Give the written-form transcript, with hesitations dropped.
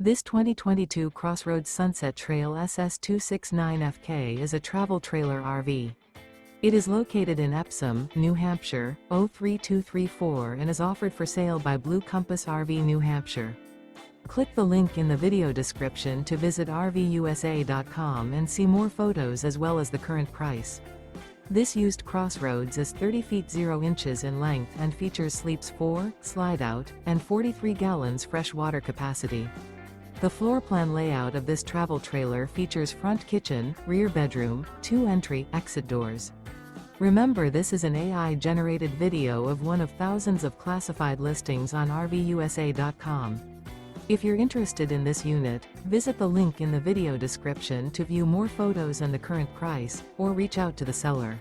This 2022 CrossRoads Sunset Trail SS269FK is a travel trailer RV. It is located in Epsom, New Hampshire, 03234 and is offered for sale by Blue Compass RV New Hampshire. Click the link in the video description to visit RVUSA.com and see more photos as well as the current price. This used CrossRoads is 30 feet 0 inches in length and features sleeps 4, Slideout, and 43 gallons fresh water capacity. The floor plan layout of this travel trailer features front kitchen, rear bedroom, 2 entry/exit doors. Remember, this is an AI-generated video of one of thousands of classified listings on RVUSA.com. If you're interested in this unit, visit the link in the video description to view more photos and the current price, or reach out to the seller.